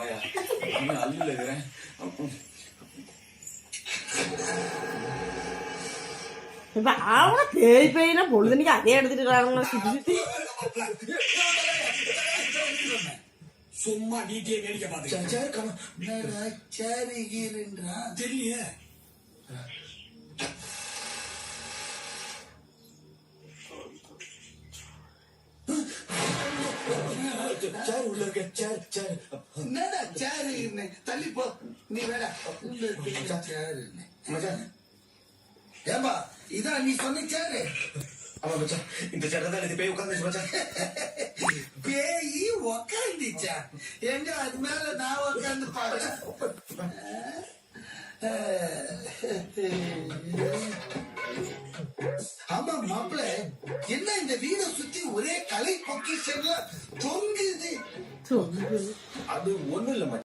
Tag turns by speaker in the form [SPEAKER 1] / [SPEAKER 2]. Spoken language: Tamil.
[SPEAKER 1] வாயா அல்ல இருக்கிறேன்.
[SPEAKER 2] இப்ப அவன பேய் பேய்னா பொழுதுனிக்கு அதே எடுத்துட்டு இருக்காங்க சுத்தி
[SPEAKER 1] சும்மா நீட்டே வேடிக்கை பார்த்து தெரியல. சேர் உள்ள இருக்க சேர்
[SPEAKER 3] என்னடா சேரு தள்ளி போ நீ வேற சேரு
[SPEAKER 1] மச்சான்.
[SPEAKER 3] ஏம்பா இதான் நீ சொன்ன சேரு.
[SPEAKER 1] ஆமா மச்சான், இந்த சேர் தான் இது பேய் உட்காந்துச்சு மச்சான்.
[SPEAKER 3] பேயி உக்காந்துச்சா? எங்க அது மேல நான் உக்காந்து பாரு. ஆமா மாப்பிள்ள, என்ன இந்த வீடை சுத்தி ஒரே கலை பொக்கிஷன்ல தொங்குது.
[SPEAKER 1] அது ஒண்ணு இல்ல மச்சான்.